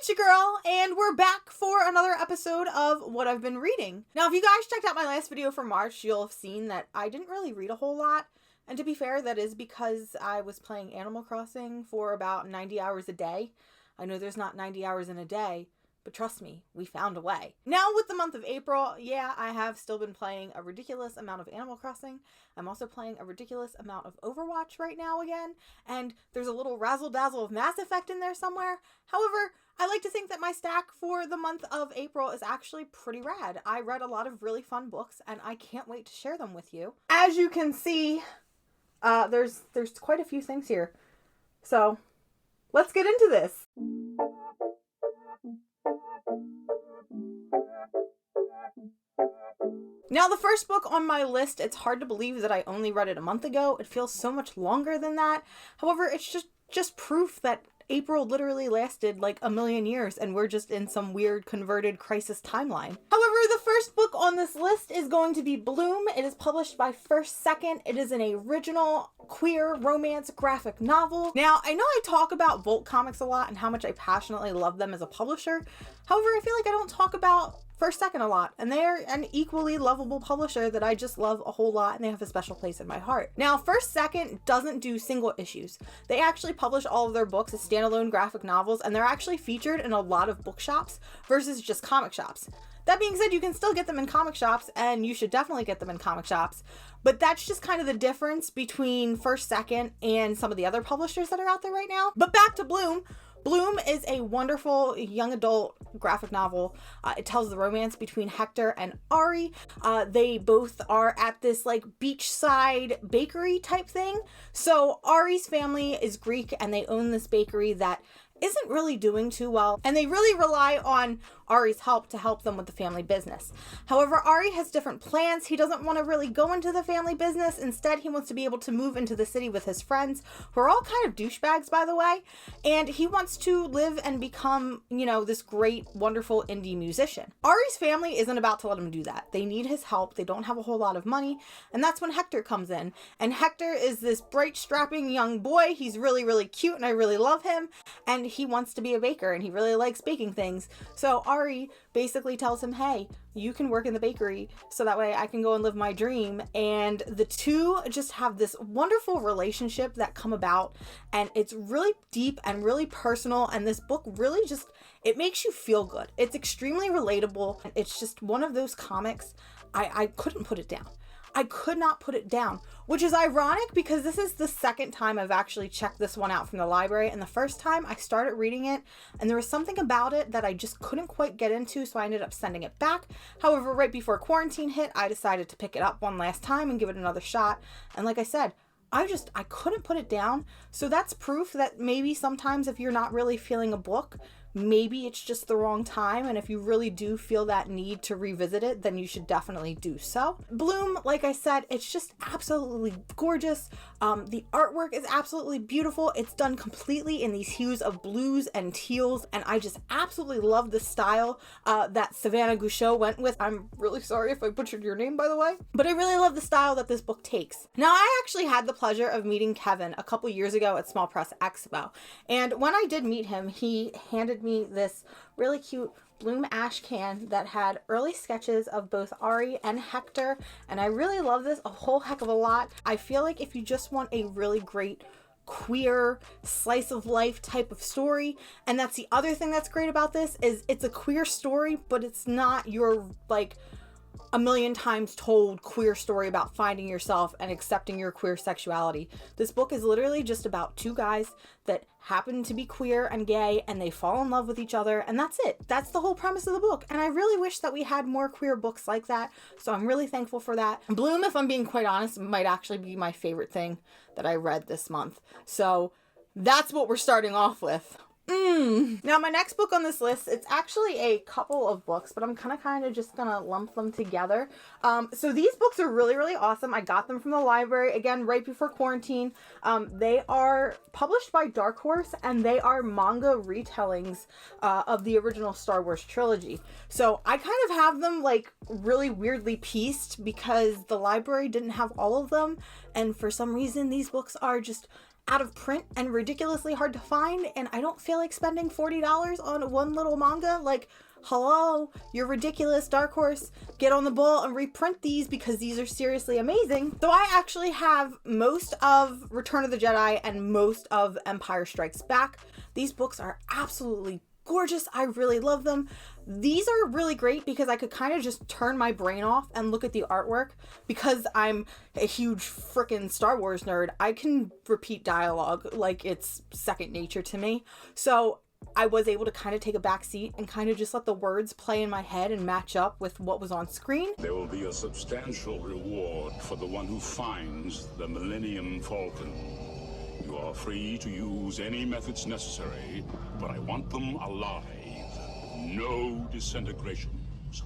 it's your girl, and we're back for another episode of What I've Been Reading. Now, if you guys checked out my last video for March, you'll have seen that I didn't really read a whole lot. And to be fair, that is because I was playing Animal Crossing for about 90 hours a day. I know there's not 90 hours in a day, but trust me, we found a way. Now with the month of April, yeah, I have still been playing a ridiculous amount of Animal Crossing. I'm also playing a ridiculous amount of Overwatch right now again, and there's a little razzle-dazzle of Mass Effect in there somewhere. However, I like to think that my stack for the month of April is actually pretty rad. I read a lot of really fun books, and I can't wait to share them with you. As you can see, there's quite a few things here. So, let's get into this. Now, the first book on my list, it's hard to believe that I only read it a month ago. It feels so much longer than that. However, it's just proof that April literally lasted like a million years and we're just in some weird converted crisis timeline. However, the first book on this list is going to be Bloom. It is published by First Second. It is an original queer romance graphic novel. Now, I know I talk about Volt Comics a lot and how much I passionately love them as a publisher. However, I feel like I don't talk about First Second a lot, and they're an equally lovable publisher that I just love a whole lot, and they have a special place in my heart. Now, First Second doesn't do single issues. They actually publish all of their books as standalone graphic novels, and they're actually featured in a lot of bookshops versus just comic shops. That being said, you can still get them in comic shops, and you should definitely get them in comic shops, but that's just kind of the difference between First Second and some of the other publishers that are out there right now. But back to Bloom. Bloom is a wonderful young adult graphic novel. It tells the romance between Hector and Ari. They both are at this like beachside bakery type thing. So Ari's family is Greek and they own this bakery that isn't really doing too well, and they really rely on Ari's help to help them with the family business. However, Ari has different plans. He doesn't want to really go into the family business. Instead, he wants to be able to move into the city with his friends, who are all kind of douchebags, by the way, and he wants to live and become, you know, this great, wonderful indie musician. Ari's family isn't about to let him do that. They need his help. They don't have a whole lot of money, and that's when Hector comes in. And Hector is this bright, strapping young boy. He's really, really cute, and I really love him, and he wants to be a baker, and he really likes baking things. So Ari basically tells him, hey, you can work in the bakery so that way I can go and live my dream. And the two just have this wonderful relationship that come about, and it's really deep and really personal, and this book really just, it makes you feel good. It's extremely relatable. It's just one of those comics, I couldn't put it down. I could not put it down, which is ironic because this is the second time I've actually checked this one out from the library, and the first time I started reading it and there was something about it that I just couldn't quite get into, so I ended up sending it back. However, right before quarantine hit, I decided to pick it up one last time and give it another shot, and like I said, I couldn't put it down. So that's proof that maybe sometimes if you're not really feeling a book, maybe it's just the wrong time, and if you really do feel that need to revisit it, then you should definitely do so. Bloom, like I said, it's just absolutely gorgeous. The artwork is absolutely beautiful. It's done completely in these hues of blues and teals, and I just absolutely love the style that Savannah Gouchot went with. I'm really sorry if I butchered your name, by the way, but I really love the style that this book takes. Now, I actually had the pleasure of meeting Kevin a couple years ago at Small Press Expo, and when I did meet him, he handed me this really cute Bloom ash can that had early sketches of both Ari and Hector, and I really love this a whole heck of a lot. I feel like if you just want a really great queer slice of life type of story, and that's the other thing that's great about this, is it's a queer story, but it's not your like a million times told queer story about finding yourself and accepting your queer sexuality. This book is literally just about two guys that happen to be queer and gay, and they fall in love with each other, and that's it. That's the whole premise of the book, and I really wish that we had more queer books like that, so I'm really thankful for that. Bloom, if I'm being quite honest, might actually be my favorite thing that I read this month. So that's what we're starting off with. Now, my next book on this list, it's actually a couple of books, but I'm kind of just gonna lump them together. So these books are really, really awesome. I got them from the library, again, right before quarantine. They are published by Dark Horse, and they are manga retellings of the original Star Wars trilogy. So I kind of have them like really weirdly pieced because the library didn't have all of them, and for some reason these books are just out of print and ridiculously hard to find, and I don't feel like spending $40 on one little manga. Like, hello, you're ridiculous, Dark Horse. Get on the ball and reprint these because these are seriously amazing. So I actually have most of Return of the Jedi and most of Empire Strikes Back. These books are absolutely gorgeous. I really love them. These are really great because I could kind of just turn my brain off and look at the artwork. Because I'm a huge frickin' Star Wars nerd, I can repeat dialogue like it's second nature to me. So I was able to kind of take a back seat and kind of just let the words play in my head and match up with what was on screen. There will be a substantial reward for the one who finds the Millennium Falcon. You are free to use any methods necessary, but I want them alive. No disintegrations.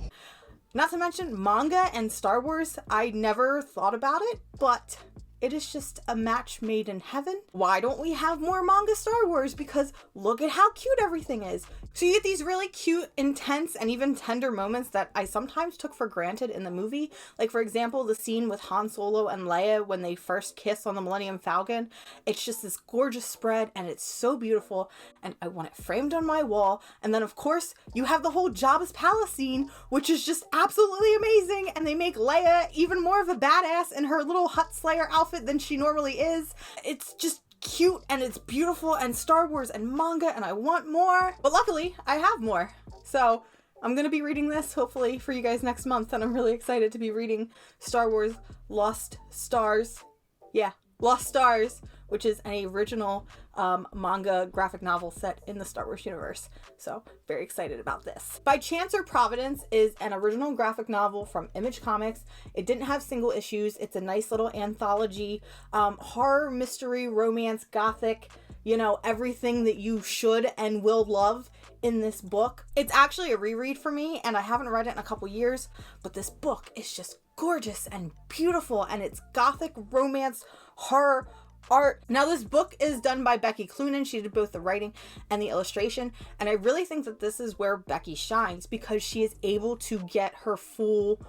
Not to mention manga and Star Wars, I never thought about it, but it is just a match made in heaven. Why don't we have more manga Star Wars? Because look at how cute everything is. So you get these really cute, intense, and even tender moments that I sometimes took for granted in the movie. Like, for example, the scene with Han Solo and Leia when they first kiss on the Millennium Falcon. It's just this gorgeous spread, and it's so beautiful, and I want it framed on my wall. And then, of course, you have the whole Jabba's palace scene, which is just absolutely amazing, and they make Leia even more of a badass in her little Hut Slayer outfit than she normally is. It's just cute and it's beautiful and Star Wars and manga, and I want more. But luckily, I have more. So I'm going to be reading this hopefully for you guys next month, and I'm really excited to be reading Star Wars Lost Stars. Yeah, Lost Stars, which is an original manga graphic novel set in the Star Wars universe. So very excited about this. By Chance or Providence is an original graphic novel from Image Comics. It didn't have single issues. It's a nice little anthology, horror, mystery, romance, gothic, you know, everything that you should and will love in this book. It's actually a reread for me, and I haven't read it in a couple years, but this book is just gorgeous and beautiful, and it's gothic, romance, horror, art. Now, this book is done by Becky Cloonan. She did both the writing and the illustration, and I really think that this is where Becky shines because she is able to get her full,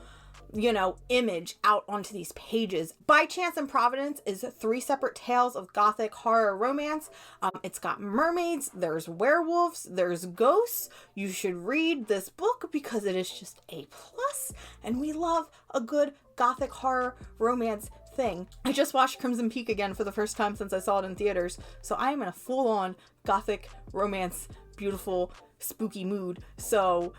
you know, image out onto these pages. By Chance and Providence is 3 separate tales of gothic horror romance. It's got mermaids, there's werewolves, there's ghosts. You should read this book because it is just A+, and we love a good gothic horror romance thing. I just watched Crimson Peak again for the first time since I saw it in theaters, so I am in a full-on gothic romance, beautiful, spooky mood. So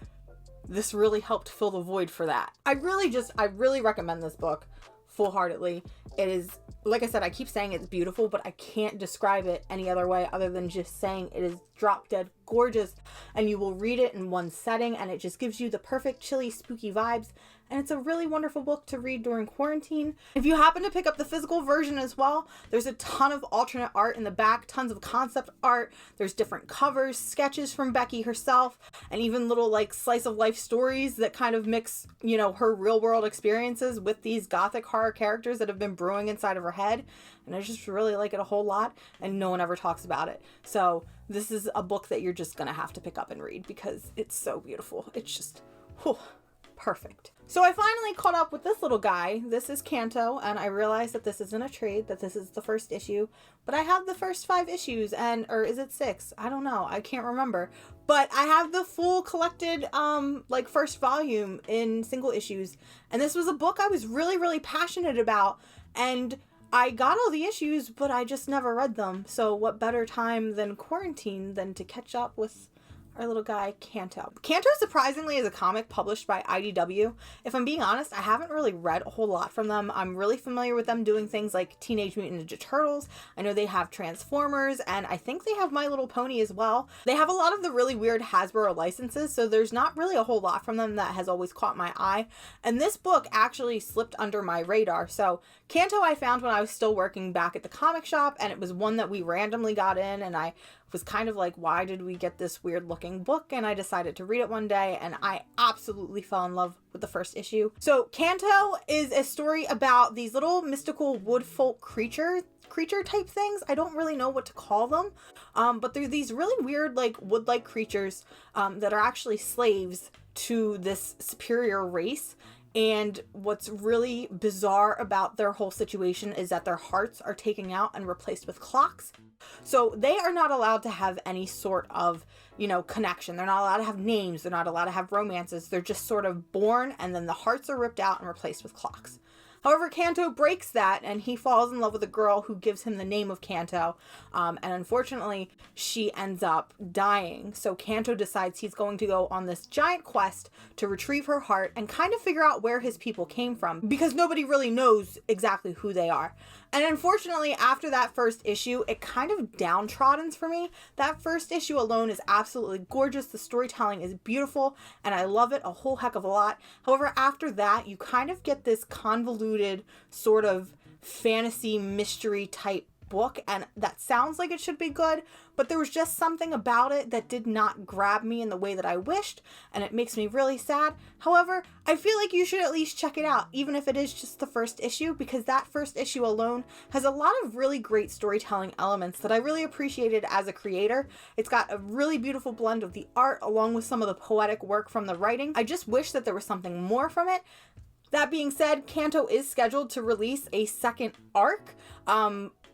this really helped fill the void for that. I really recommend this book full-heartedly. It is, like I said, I keep saying it's beautiful, but I can't describe it any other way other than just saying it is drop dead gorgeous, and you will read it in one setting, and it just gives you the perfect chilly, spooky vibes. And it's a really wonderful book to read during quarantine. If you happen to pick up the physical version as well, there's a ton of alternate art in the back, tons of concept art. There's different covers, sketches from Becky herself, and even little like slice of life stories that kind of mix, you know, her real world experiences with these gothic horror characters that have been brewing inside of her head. And I just really like it a whole lot, and no one ever talks about it. So this is a book that you're just gonna have to pick up and read because it's so beautiful. It's just, whew, perfect. So I finally caught up with this little guy. This is Kanto, and I realized that this isn't a trade, that this is the first issue, but I have the first 5 issues, or is it 6? I don't know. I can't remember. But I have the full collected, like, first volume in single issues, and this was a book I was really, really passionate about, and I got all the issues, but I just never read them. So what better time than quarantine than to catch up with our little guy, Kanto. Kanto, surprisingly, is a comic published by IDW. If I'm being honest, I haven't really read a whole lot from them. I'm really familiar with them doing things like Teenage Mutant Ninja Turtles. I know they have Transformers, and I think they have My Little Pony as well. They have a lot of the really weird Hasbro licenses, so there's not really a whole lot from them that has always caught my eye. And this book actually slipped under my radar. So Kanto I found when I was still working back at the comic shop, and it was one that we randomly got in, and I was kind of like, why did we get this weird looking book? And I decided to read it one day, and I absolutely fell in love with the first issue. So Kanto is a story about these little mystical woodfolk creature type things. I don't really know what to call them, but they're these really weird like wood-like creatures that are actually slaves to this superior race. And what's really bizarre about their whole situation is that their hearts are taken out and replaced with clocks. So they are not allowed to have any sort of, connection. They're not allowed to have names. They're not allowed to have romances. They're just sort of born, and then the hearts are ripped out and replaced with clocks. However, Kanto breaks that, and he falls in love with a girl who gives him the name of Kanto, and unfortunately, she ends up dying. So Kanto decides he's going to go on this giant quest to retrieve her heart and kind of figure out where his people came from, because nobody really knows exactly who they are. And unfortunately, after that first issue, it kind of downtrodden for me. That first issue alone is absolutely gorgeous. The storytelling is beautiful, and I love it a whole heck of a lot. However, after that, you kind of get this convoluted sort of fantasy mystery type book, and that sounds like it should be good, but there was just something about it that did not grab me in the way that I wished, and it makes me really sad. However, I feel like you should at least check it out, even if it is just the first issue, because that first issue alone has a lot of really great storytelling elements that I really appreciated as a creator. It's got a really beautiful blend of the art along with some of the poetic work from the writing. I just wish that there was something more from it. That being said, Kanto is scheduled to release a second arc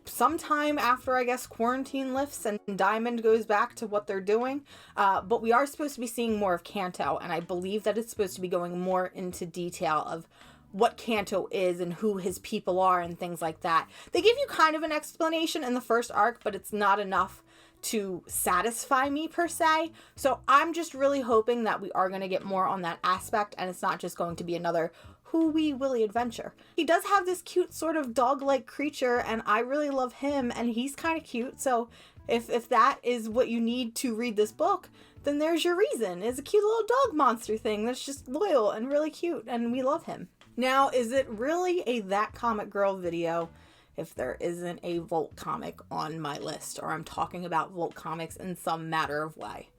sometime after, I guess, quarantine lifts and Diamond goes back to what they're doing. But we are supposed to be seeing more of Kanto, and I believe that it's supposed to be going more into detail of what Kanto is and who his people are and things like that. They give you kind of an explanation in the first arc, but it's not enough to satisfy me per se. So I'm just really hoping that we are going to get more on that aspect, and it's not just going to be another Who Wee Willy adventure. He does have this cute sort of dog-like creature, and I really love him, and he's kind of cute. So if that is what you need to read this book, then there's your reason. It's a cute little dog monster thing that's just loyal and really cute, and we love him. Now, is it really a That Comic Girl video if there isn't a Volt comic on my list, or I'm talking about Volt comics in some matter of way?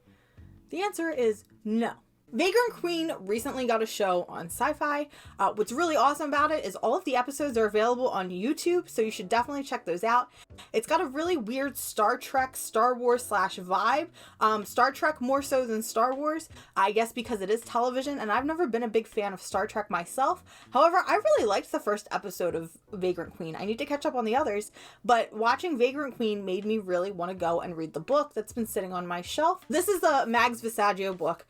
The answer is no. Vagrant Queen recently got a show on Sci-Fi. What's really awesome about it is all of the episodes are available on YouTube, so you should definitely check those out. It's got a really weird Star Trek, Star Wars / vibe. Star Trek more so than Star Wars, I guess because it is television, and I've never been a big fan of Star Trek myself. However, I really liked the first episode of Vagrant Queen. I need to catch up on the others, but watching Vagrant Queen made me really want to go and read the book that's been sitting on my shelf. This is a Mags Visaggio book.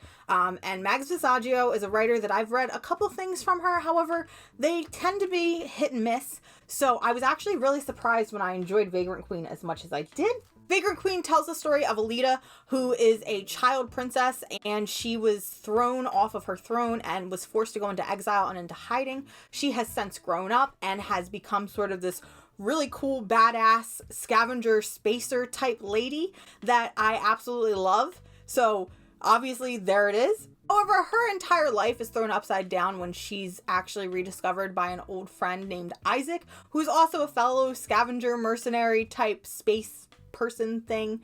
And Mags Visaggio is a writer that I've read a couple things from her. However, they tend to be hit and miss. So I was actually really surprised when I enjoyed Vagrant Queen as much as I did. Vagrant Queen tells the story of Alita, who is a child princess, and she was thrown off of her throne and was forced to go into exile and into hiding. She has since grown up and has become sort of this really cool, badass scavenger spacer type lady that I absolutely love. So obviously, there it is. However, her entire life is thrown upside down when she's actually rediscovered by an old friend named Isaac, who's also a fellow scavenger mercenary type space person thing.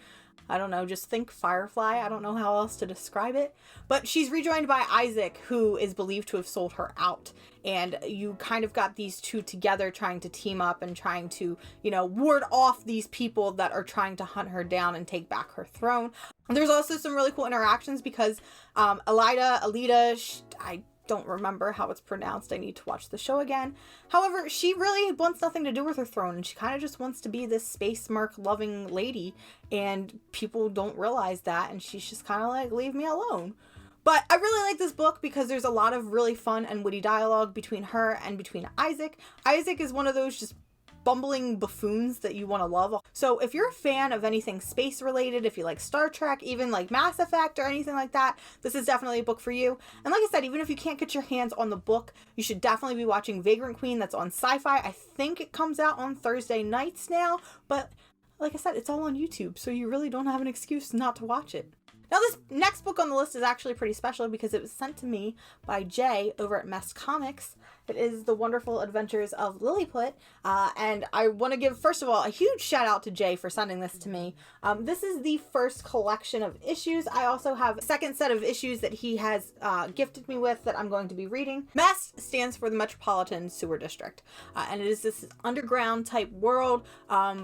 I don't know, just think Firefly. I don't know how else to describe it. But she's rejoined by Isaac, who is believed to have sold her out. And you kind of got these two together trying to team up and trying to, ward off these people that are trying to hunt her down and take back her throne. And there's also some really cool interactions because Alita, I don't remember how it's pronounced. I need to watch the show again. However, she really wants nothing to do with her throne, and she kind of just wants to be this space merc loving lady, and people don't realize that, and she's just kind of like, leave me alone. But I really like this book because there's a lot of really fun and witty dialogue between her and between Isaac. Isaac is one of those just bumbling buffoons that you want to love. So if you're a fan of anything space related, if you like Star Trek, even like Mass Effect or anything like that, this is definitely a book for you. And like I said, even if you can't get your hands on the book, you should definitely be watching Vagrant Queen. That's on Sci-Fi. I think it comes out on Thursday nights now, but like I said, it's all on YouTube, so you really don't have an excuse not to watch it. Now, this next book on the list is actually pretty special because it was sent to me by Jay over at Mess Comics, It is The Wonderful Adventures of Lilliput. And I want to give, first of all, a huge shout out to Jay for sending this to me. This is the first collection of issues. I also have a second set of issues that he has gifted me with that I'm going to be reading. MEST stands for the Metropolitan Sewer District. And it is this underground type world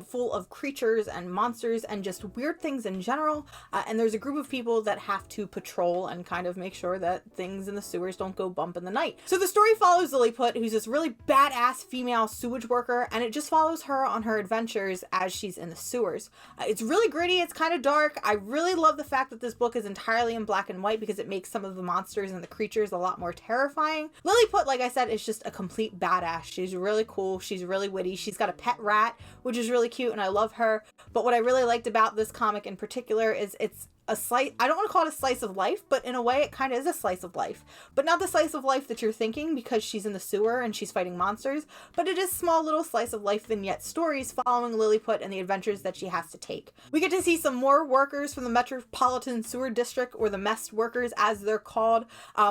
full of creatures and monsters and just weird things in general. And there's a group of people that have to patrol and kind of make sure that things in the sewers don't go bump in the night. So the story follows Lilliput, who's this really badass female sewage worker, and it just follows her on her adventures as she's in the sewers. It's really gritty, it's kind of dark. I really love the fact that this book is entirely in black and white because it makes some of the monsters and the creatures a lot more terrifying. Lilliput, like I said, is just a complete badass. She's really cool, she's really witty, she's got a pet rat, which is really cute, and I love her. But what I really liked about this comic in particular is it's a slice, I don't want to call it a slice of life, but in a way it kind of is a slice of life. But not the slice of life that you're thinking because she's in the sewer and she's fighting monsters, but it is small little slice of life vignette stories following Lilliput and the adventures that she has to take. We get to see some more workers from the Metropolitan Sewer District, or the MEST workers as they're called.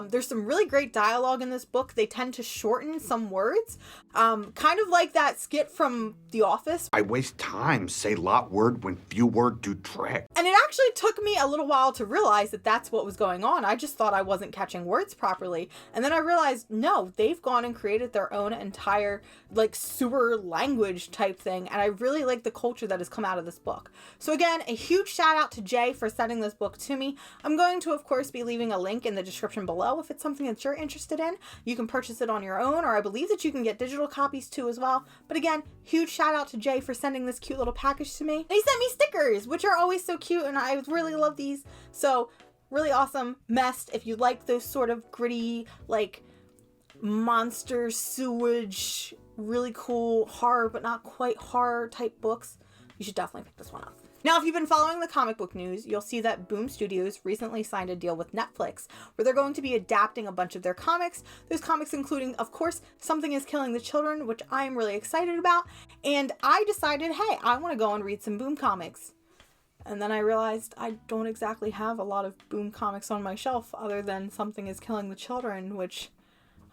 There's some really great dialogue in this book. They tend to shorten some words, kind of like that skit from The Office. I waste time, say lot word when few word do trick. And it actually took me a little while to realize that that's what was going on. I just thought I wasn't catching words properly. And then I realized, no, they've gone and created their own entire like sewer language type thing. And I really like the culture that has come out of this book. So again, a huge shout out to Jay for sending this book to me. I'm going to, of course, be leaving a link in the description below. If it's something that you're interested in, you can purchase it on your own, or I believe that you can get digital copies too as well. But again, huge shout out to Jay for sending this cute little package to me. And he sent me stickers, which are always so cute, and I really love these. So really awesome. MEST, if you like those sort of gritty, like monster sewage, really cool horror but not quite horror type books, you should definitely pick this one up. Now, if you've been following the comic book news, you'll see that Boom Studios recently signed a deal with Netflix where they're going to be adapting a bunch of their comics. Those comics including, of course, Something is Killing the Children, which I am really excited about. And I decided, hey, I want to go and read some Boom comics. And then I realized I don't exactly have a lot of Boom comics on my shelf other than Something is Killing the Children, which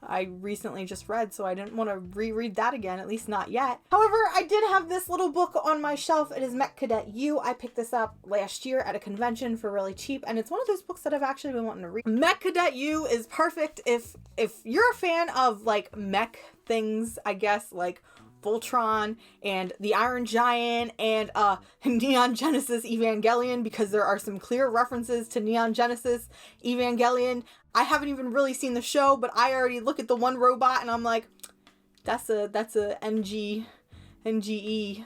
I recently just read, so I didn't want to reread that again, at least not yet. However, I did have this little book on my shelf. It is Mecha Cadet U. I picked this up last year at a convention for really cheap, and it's one of those books that I've actually been wanting to read. Mecha Cadet U is perfect if you're a fan of like mech things, I guess, like Voltron and the Iron Giant and Neon Genesis Evangelion, because there are some clear references to Neon Genesis Evangelion. I haven't even really seen the show, but I already look at the one robot and I'm like, that's a NGE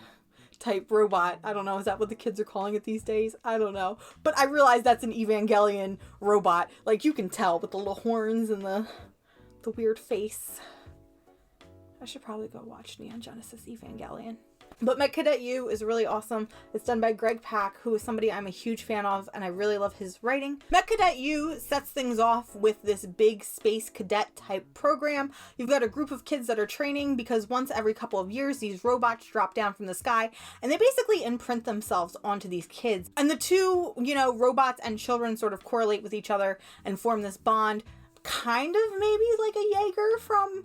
type robot. I don't know, is that what the kids are calling it these days? I don't know. But I realize that's an Evangelion robot. Like, you can tell with the little horns and the weird face. I should probably go watch Neon Genesis Evangelion. But Mecha Cadet U is really awesome. It's done by Greg Pak, who is somebody I'm a huge fan of, and I really love his writing. Mecha Cadet U sets things off with this big space cadet type program. You've got a group of kids that are training because once every couple of years, these robots drop down from the sky, and they basically imprint themselves onto these kids. And the two, robots and children sort of correlate with each other and form this bond, kind of maybe like a Jaeger from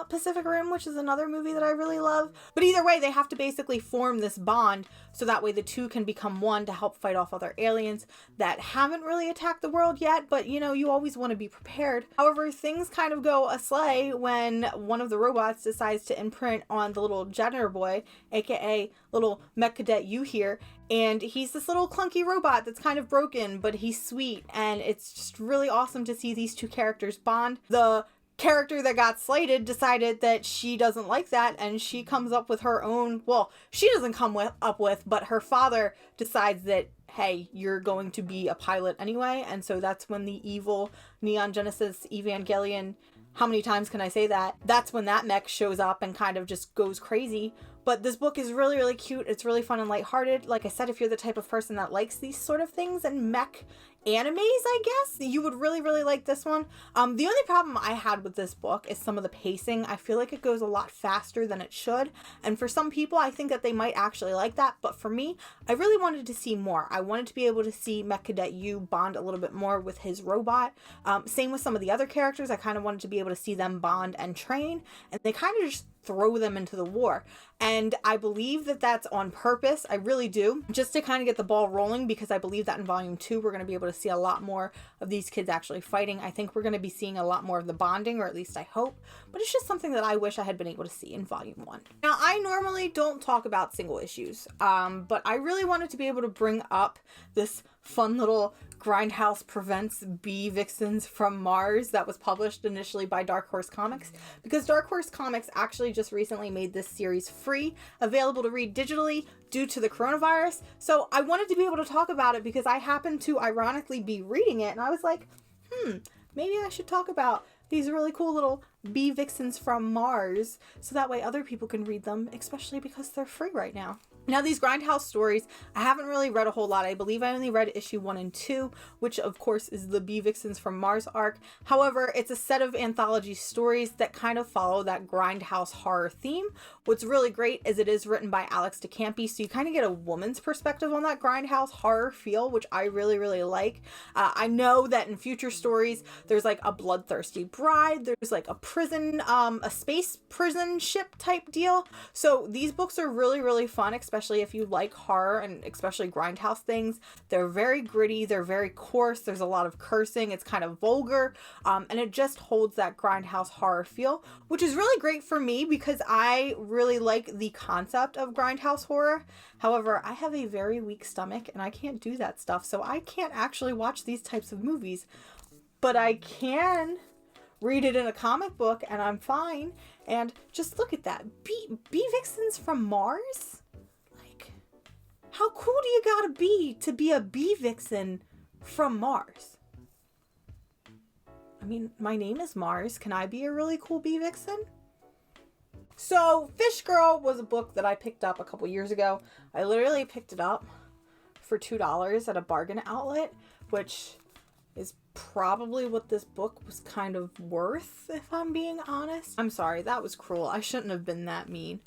Pacific Rim, which is another movie that I really love. But either way, they have to basically form this bond so that way the two can become one to help fight off other aliens that haven't really attacked the world yet, but you always want to be prepared. However, things kind of go asleay when one of the robots decides to imprint on the little janitor boy, aka little Mecha Cadet U here, and he's this little clunky robot that's kind of broken, but he's sweet, and it's just really awesome to see these two characters bond. The character that got slighted decided that she doesn't like that, and she comes up with her own, she doesn't come up with, but her father decides that, hey, you're going to be a pilot anyway, and so that's when the evil Neon Genesis Evangelion, how many times can I say that? That's when that mech shows up and kind of just goes crazy. But this book is really, really cute. It's really fun and lighthearted. Like I said, if you're the type of person that likes these sort of things and mech animes, I guess, you would really, really like this one. The only problem I had with this book is some of the pacing. I feel like it goes a lot faster than it should. And for some people, I think that they might actually like that. But for me, I really wanted to see more. I wanted to be able to see Mecha Cadet U bond a little bit more with his robot. Same with some of the other characters. I kind of wanted to be able to see them bond and train. And they kind of just throw them into the war. And I believe that that's on purpose. I really do. Just to kind of get the ball rolling, because I believe that in volume 2, we're going to be able to see a lot more of these kids actually fighting. I think we're going to be seeing a lot more of the bonding, or at least I hope. But it's just something that I wish I had been able to see in volume 1. Now, I normally don't talk about single issues, but I really wanted to be able to bring up this fun little Grindhouse Prevents Bee Vixens from Mars that was published initially by Dark Horse Comics, because Dark Horse Comics actually just recently made this series free, available to read digitally due to the coronavirus. So I wanted to be able to talk about it because I happened to ironically be reading it, and I was like, maybe I should talk about these really cool little Bee Vixens from Mars, so that way other people can read them, especially because they're free right now. Now, these Grindhouse stories, I haven't really read a whole lot. I believe I only read issue 1 and 2, which of course is the Bee Vixens from Mars arc. However, it's a set of anthology stories that kind of follow that Grindhouse horror theme. What's really great is it is written by Alex DeCampi, so you kind of get a woman's perspective on that Grindhouse horror feel, which I really, really like. I know that in future stories, there's like a bloodthirsty bride, there's like a prison, a space prison ship type deal. So these books are really, really fun, especially if you like horror and especially Grindhouse things. They're very gritty, they're very coarse, there's a lot of cursing, it's kind of vulgar, and it just holds that Grindhouse horror feel, which is really great for me because I really like the concept of Grindhouse horror. However, I have a very weak stomach and I can't do that stuff, so I can't actually watch these types of movies. But I can read it in a comic book and I'm fine. And just look at that. Bee Vixens from Mars? Like, how cool do you gotta be to be a Bee Vixen from Mars? I mean, my name is Mars. Can I be a really cool Bee Vixen? So, Fish Girl was a book that I picked up a couple years ago. I literally picked it up for $2 at a bargain outlet, which is probably what this book was kind of worth, if I'm being honest. I'm sorry, that was cruel. I shouldn't have been that mean.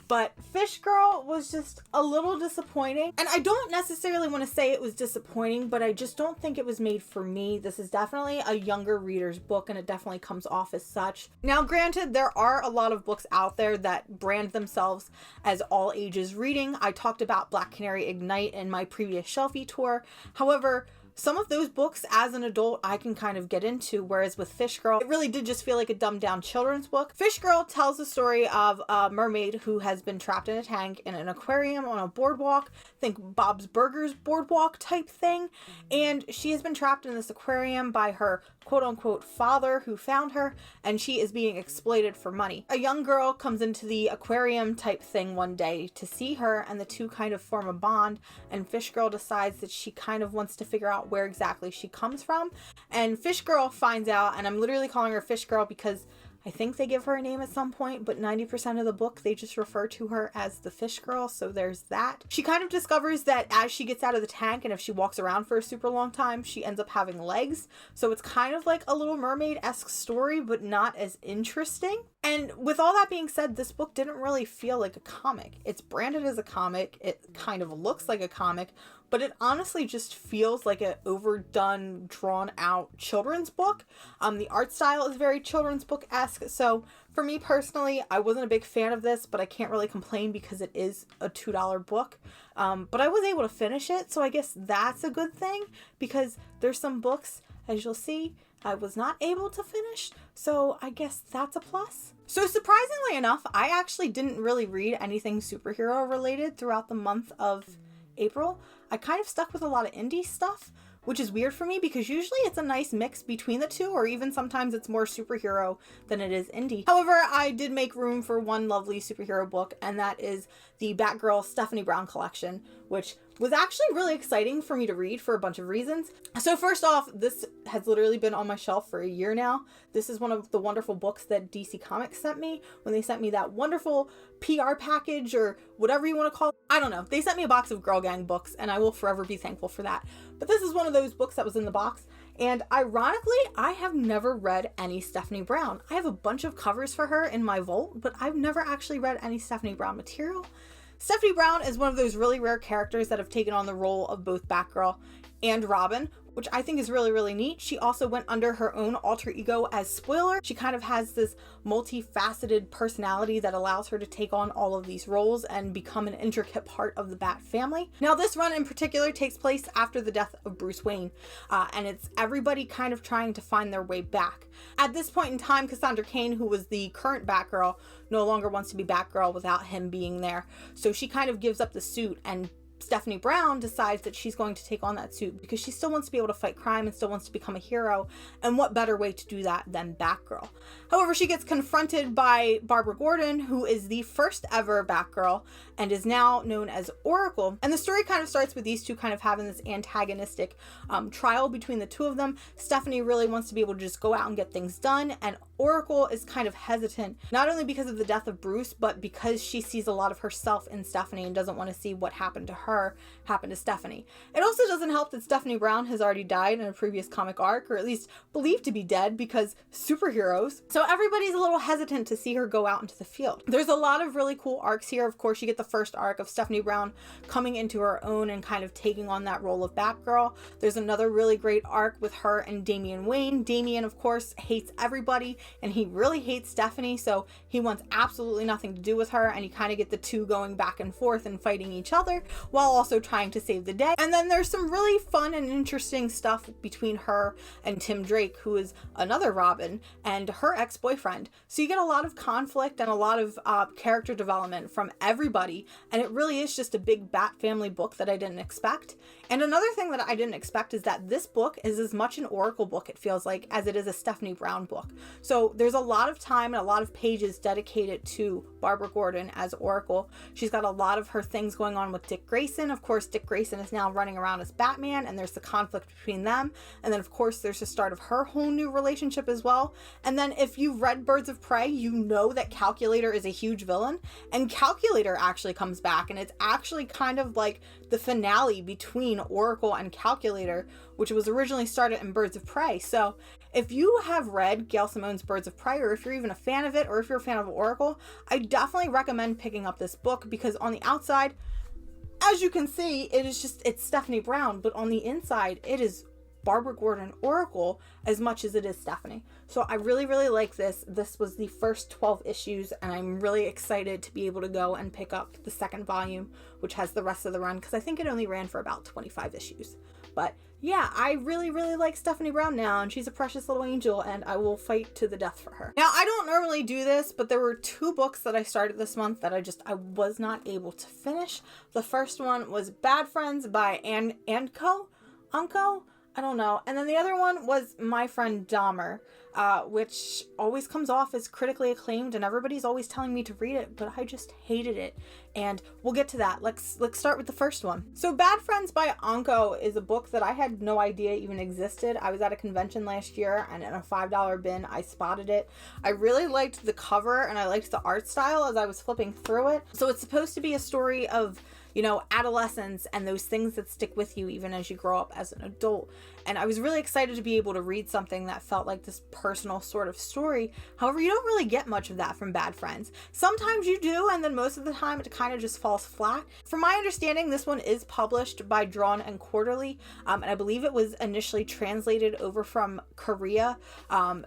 But Fish Girl was just a little disappointing. And I don't necessarily want to say it was disappointing, but I just don't think it was made for me. This is definitely a younger reader's book, and it definitely comes off as such. Now, granted, there are a lot of books out there that brand themselves as all ages reading. I talked about Black Canary Ignite in my previous Shelfie tour. However, some of those books as an adult I can kind of get into, whereas with Fish Girl, it really did just feel like a dumbed down children's book. Fish Girl tells the story of a mermaid who has been trapped in a tank in an aquarium on a boardwalk, think Bob's Burgers boardwalk type thing, and she has been trapped in this aquarium by her quote-unquote father who found her, and she is being exploited for money. A young girl comes into the aquarium type thing one day to see her, and the two kind of form a bond, and Fish Girl decides that she kind of wants to figure out where exactly she comes from, and Fish Girl finds out, and I'm literally calling her Fish Girl because I think they give her a name at some point, but 90% of the book, they just refer to her as the Fish Girl, so there's that. She kind of discovers that as she gets out of the tank, and if she walks around for a super long time, she ends up having legs, so it's kind of like a Little Mermaid-esque story, but not as interesting. And with all that being said, this book didn't really feel like a comic. It's branded as a comic, it kind of looks like a comic, but it honestly just feels like an overdone, drawn-out children's book. The art style is very children's book-esque, so for me personally, I wasn't a big fan of this, but I can't really complain because it is a $2 book. But I was able to finish it, so I guess that's a good thing, because there's some books, as you'll see, I was not able to finish, so I guess that's a plus. So surprisingly enough, I actually didn't really read anything superhero related throughout the month of April. I kind of stuck with a lot of indie stuff, which is weird for me because usually it's a nice mix between the two, or even sometimes it's more superhero than it is indie. However, I did make room for one lovely superhero book, and that is the Batgirl Stephanie Brown collection, which was actually really exciting for me to read for a bunch of reasons. So first off, this has literally been on my shelf for a year now. This is one of the wonderful books that DC Comics sent me when they sent me that wonderful PR package, or whatever you want to call it. I don't know. They sent me a box of Girl Gang books, and I will forever be thankful for that. But this is one of those books that was in the box. And ironically, I have never read any Stephanie Brown. I have a bunch of covers for her in my vault, but I've never actually read any Stephanie Brown material. Stephanie Brown is one of those really rare characters that have taken on the role of both Batgirl and Robin, which I think is really, really neat. She also went under her own alter ego as Spoiler. She kind of has this multifaceted personality that allows her to take on all of these roles and become an intricate part of the Bat family. Now, this run in particular takes place after the death of Bruce Wayne, and it's everybody kind of trying to find their way back. At this point in time, Cassandra Cain, who was the current Batgirl, no longer wants to be Batgirl without him being there. So she kind of gives up the suit, and Stephanie Brown decides that she's going to take on that suit because she still wants to be able to fight crime and still wants to become a hero. And what better way to do that than Batgirl? However, she gets confronted by Barbara Gordon, who is the first ever Batgirl and is now known as Oracle. And the story kind of starts with these two kind of having this antagonistic trial between the two of them. Stephanie really wants to be able to just go out and get things done, and Oracle is kind of hesitant, not only because of the death of Bruce, but because she sees a lot of herself in Stephanie and doesn't want to see what happened to her happen to Stephanie. It also doesn't help that Stephanie Brown has already died in a previous comic arc, or at least believed to be dead, because superheroes. So everybody's a little hesitant to see her go out into the field. There's a lot of really cool arcs here. Of course, you get the first arc of Stephanie Brown coming into her own and kind of taking on that role of Batgirl. There's another really great arc with her and Damian Wayne. Damian, of course, hates everybody, and he really hates Stephanie, so he wants absolutely nothing to do with her, and you kind of get the two going back and forth and fighting each other while also trying to save the day. And then there's some really fun and interesting stuff between her and Tim Drake, who is another Robin, and her ex-boyfriend. So you get a lot of conflict and a lot of character development from everybody, and it really is just a big Bat family book that I didn't expect. And another thing that I didn't expect is that this book is as much an Oracle book, it feels like, as it is a Stephanie Brown book. So there's a lot of time and a lot of pages dedicated to Barbara Gordon as Oracle. She's got a lot of her things going on with Dick Grayson. Of course, Dick Grayson is now running around as Batman, and there's the conflict between them. And then, of course, there's the start of her whole new relationship as well. And then if you've read Birds of Prey, you know that Calculator is a huge villain. And Calculator actually comes back, and it's actually kind of like the finale between Oracle and Calculator, which was originally started in Birds of Prey. So if you have read Gail Simone's Birds of Prey, or if you're even a fan of it, or if you're a fan of Oracle, I definitely recommend picking up this book, because on the outside, as you can see, it's Stephanie Brown, but on the inside, it is Barbara Gordon Oracle as much as it is Stephanie. So I really, really like this. This was the first 12 issues, and I'm really excited to be able to go and pick up the second volume, which has the rest of the run, because I think it only ran for about 25 issues. But yeah, I really, really like Stephanie Brown now, and she's a precious little angel, and I will fight to the death for her. Now, I don't normally do this, but there were two books that I started this month that I was not able to finish. The first one was Bad Friends by Anko? I don't know. And then the other one was My Friend Dahmer, which always comes off as critically acclaimed, and everybody's always telling me to read it, but I just hated it. And we'll get to that. Let's start with the first one. So Bad Friends by Anko is a book that I had no idea even existed. I was at a convention last year, and in a $5 bin, I spotted it. I really liked the cover, and I liked the art style as I was flipping through it. So it's supposed to be a story of, you know, adolescence and those things that stick with you even as you grow up as an adult. And I was really excited to be able to read something that felt like this personal sort of story. However, you don't really get much of that from Bad Friends. Sometimes you do, and then most of the time it kind of just falls flat. From my understanding, this one is published by Drawn and Quarterly, and I believe it was initially translated over from Korea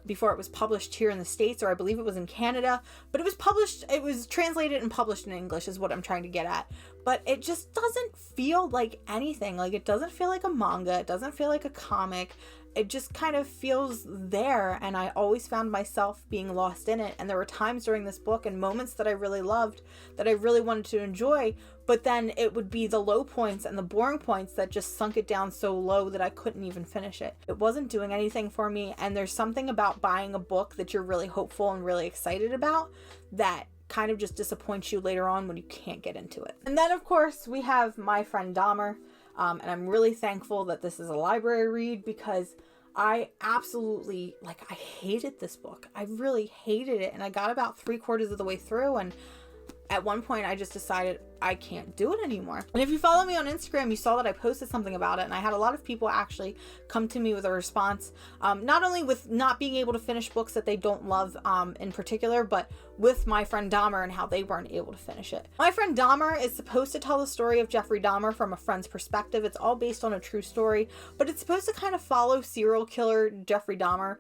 before it was published here in the States, or I believe it was in Canada. But it was translated and published in English is what I'm trying to get at. But it just doesn't feel like anything. Like, it doesn't feel like a manga. It doesn't feel like a comic. It just kind of feels there, and I always found myself being lost in it. And there were times during this book and moments that I really loved, that I really wanted to enjoy, but then it would be the low points and the boring points that just sunk it down so low that I couldn't even finish it. It wasn't doing anything for me, and there's something about buying a book that you're really hopeful and really excited about that kind of just disappoints you later on when you can't get into it. And then, of course, we have My Friend Dahmer. And I'm really thankful that this is a library read because I absolutely, I hated this book. I really hated it. And I got about 3/4 of the way through, and at one point I just decided I can't do it anymore. And if you follow me on Instagram, you saw that I posted something about it, and I had a lot of people actually come to me with a response, not only with not being able to finish books that they don't love in particular, but with My Friend Dahmer and how they weren't able to finish it. My Friend Dahmer is supposed to tell the story of Jeffrey Dahmer from a friend's perspective. It's all based on a true story, but it's supposed to kind of follow serial killer Jeffrey Dahmer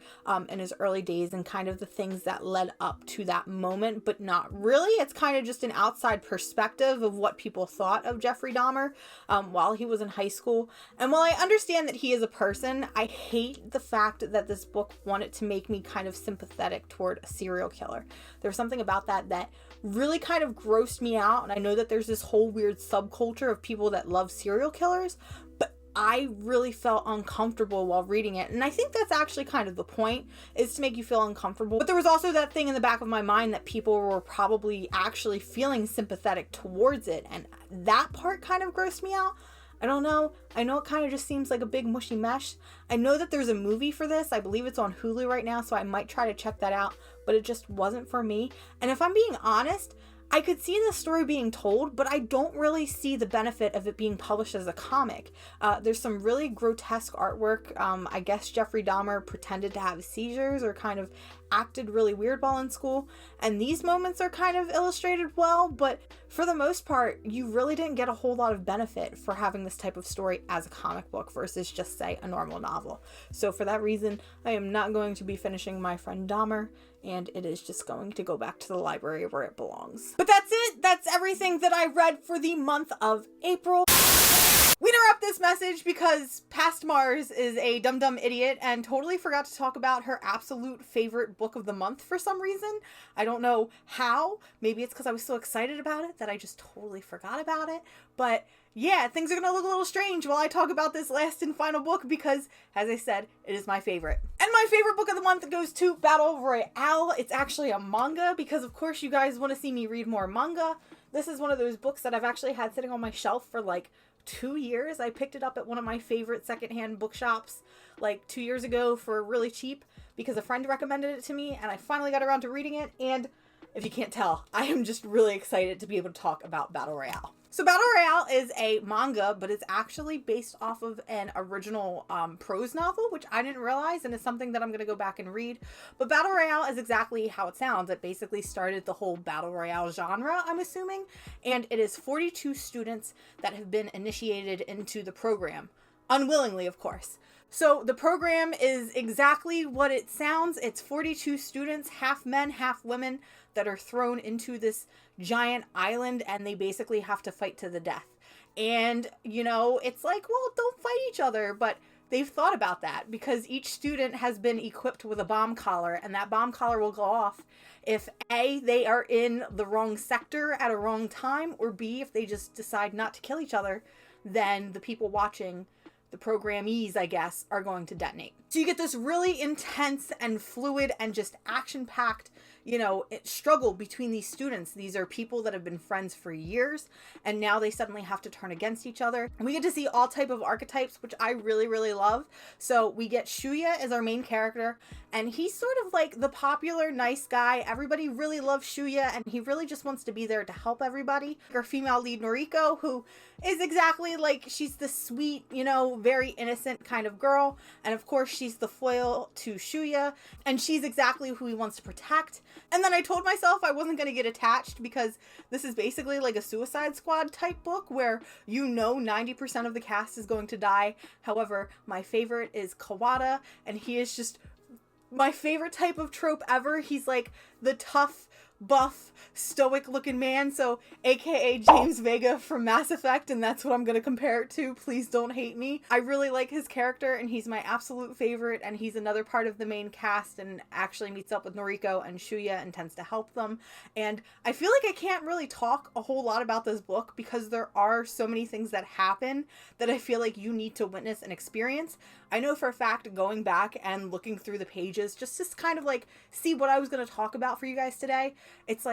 in his early days and kind of the things that led up to that moment, but not really. It's kind of just an outside perspective of what people thought of Jeffrey Dahmer while he was in high school. And while I understand that he is a person, I hate the fact that this book wanted to make me kind of sympathetic toward a serial killer. There's something about that really kind of grossed me out. And I know that there's this whole weird subculture of people that love serial killers, but I really felt uncomfortable while reading it. And I think that's actually kind of the point, is to make you feel uncomfortable. But there was also that thing in the back of my mind that people were probably actually feeling sympathetic towards it. And that part kind of grossed me out. I don't know. I know it kind of just seems like a big mushy mesh. I know that there's a movie for this. I believe it's on Hulu right now, so I might try to check that out, but it just wasn't for me. And if I'm being honest, I could see the story being told, but I don't really see the benefit of it being published as a comic. There's some really grotesque artwork. I guess Jeffrey Dahmer pretended to have seizures or kind of acted really weird while in school, and these moments are kind of illustrated well, but for the most part, you really didn't get a whole lot of benefit for having this type of story as a comic book versus just, say, a normal novel. So for that reason, I am not going to be finishing My Friend Dahmer, and it is just going to go back to the library where it belongs. But that's it. That's everything that I read for the month of April. We interrupt this message because Past Mars is a dumb idiot and totally forgot to talk about her absolute favorite book of the month for some reason. I don't know how. Maybe it's because I was so excited about it that I just totally forgot about it. But yeah, things are going to look a little strange while I talk about this last and final book because, as I said, it is my favorite. And my favorite book of the month goes to Battle Royale. It's actually a manga because, of course, you guys want to see me read more manga. This is one of those books that I've actually had sitting on my shelf for 2 years. I picked it up at one of my favorite secondhand bookshops 2 years ago for really cheap because a friend recommended it to me, and I finally got around to reading it. And if you can't tell, I am just really excited to be able to talk about Battle Royale. So Battle Royale is a manga, but it's actually based off of an original prose novel, which I didn't realize, and is something that I'm going to go back and read. But Battle Royale is exactly how it sounds. It basically started the whole Battle Royale genre, I'm assuming, and it is 42 students that have been initiated into the program. Unwillingly, of course. So the program is exactly what it sounds. It's 42 students, half men, half women, that are thrown into this giant island, and they basically have to fight to the death. And, it's well, don't fight each other, but they've thought about that because each student has been equipped with a bomb collar, and that bomb collar will go off if A, they are in the wrong sector at a wrong time, or B, if they just decide not to kill each other, then the people watching, the programmees, I guess, are going to detonate. So you get this really intense and fluid and just action-packed, struggle between these students. These are people that have been friends for years, and now they suddenly have to turn against each other. And we get to see all type of archetypes, which I really, really love. So we get Shuya as our main character, and he's sort of like the popular nice guy. Everybody really loves Shuya, and he really just wants to be there to help everybody. Our female lead, Noriko, who is exactly she's the sweet, very innocent kind of girl. And of course, she's the foil to Shuya, and she's exactly who he wants to protect. And then I told myself I wasn't going to get attached because this is basically like a Suicide Squad type book where 90% of the cast is going to die. However, my favorite is Kawada, and he is just my favorite type of trope ever. He's like the tough, buff, stoic looking man, so aka James Vega from Mass Effect, and that's what I'm gonna compare it to. Please don't hate me. I really like his character, and he's my absolute favorite, and he's another part of the main cast and actually meets up with Noriko and Shuya and tends to help them. And I feel like I can't really talk a whole lot about this book because there are so many things that happen that I feel like you need to witness and experience. I know for a fact, going back and looking through the pages just to kind of see what I was going to talk about for you guys today, it's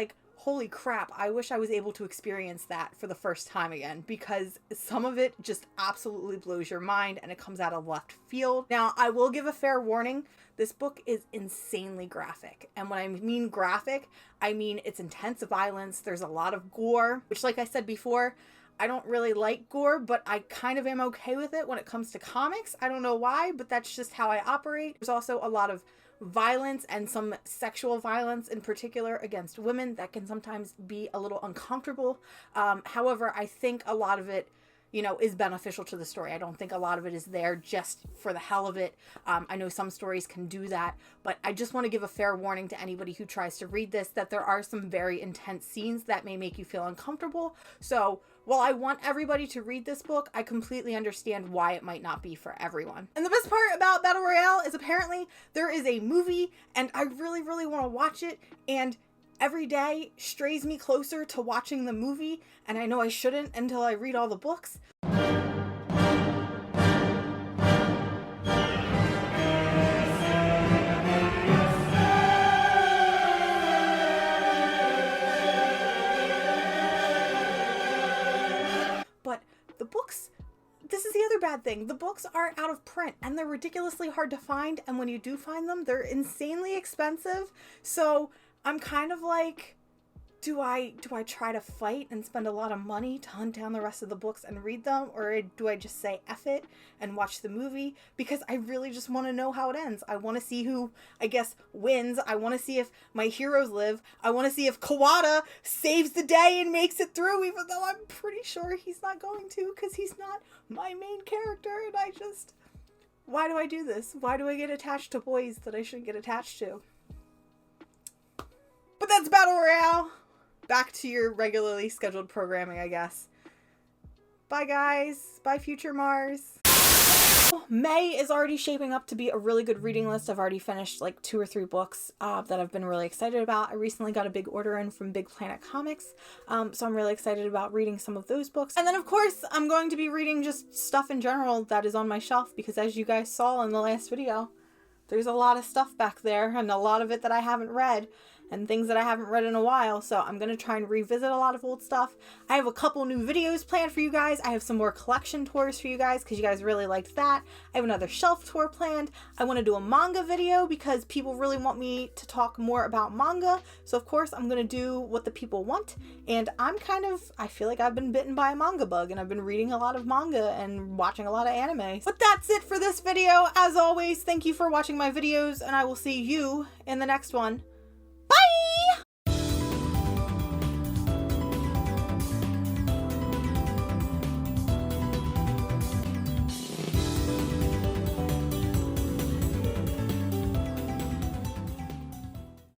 holy crap, I wish I was able to experience that for the first time again, because some of it just absolutely blows your mind and it comes out of left field. Now, I will give a fair warning. This book is insanely graphic. And when I mean graphic, I mean it's intense violence. There's a lot of gore, which, like I said before, I don't really like gore, but I kind of am okay with it when it comes to comics. I don't know why, but that's just how I operate. There's also a lot of violence and some sexual violence in particular against women that can sometimes be a little uncomfortable. However, I think a lot of it, you know, is beneficial to the story. I don't think a lot of it is there just for the hell of it. I know some stories can do that, but I just want to give a fair warning to anybody who tries to read this that there are some very intense scenes that may make you feel uncomfortable. So while I want everybody to read this book, I completely understand why it might not be for everyone. And the best part about Battle Royale is apparently there is a movie, and I really, really want to watch it, and every day strays me closer to watching the movie, and I know I shouldn't until I read all the books. But the books, this is the other bad thing. The books are out of print and they're ridiculously hard to find, and when you do find them, they're insanely expensive. So I'm kind of like, do I try to fight and spend a lot of money to hunt down the rest of the books and read them? Or do I just say F it and watch the movie? Because I really just want to know how it ends. I want to see who, I guess, wins. I want to see if my heroes live. I want to see if Kawada saves the day and makes it through, even though I'm pretty sure he's not going to, because he's not my main character. And I just, why do I do this? Why do I get attached to boys that I shouldn't get attached to? But that's Battle Royale. Back to your regularly scheduled programming, I guess. Bye, guys. Bye, Future Mars. May is already shaping up to be a really good reading list. I've already finished like 2 or 3 books that I've been really excited about. I recently got a big order in from Big Planet Comics, so I'm really excited about reading some of those books. And then, of course, I'm going to be reading just stuff in general that is on my shelf, because as you guys saw in the last video, there's a lot of stuff back there, and a lot of it that I haven't read, and things that I haven't read in a while, so I'm going to try and revisit a lot of old stuff. I have a couple new videos planned for you guys. I have some more collection tours for you guys, because you guys really liked that. I have another shelf tour planned. I want to do a manga video, because people really want me to talk more about manga, so of course I'm going to do what the people want, and I feel like I've been bitten by a manga bug, and I've been reading a lot of manga and watching a lot of anime. But that's it for this video. As always, thank you for watching my videos, and I will see you in the next one.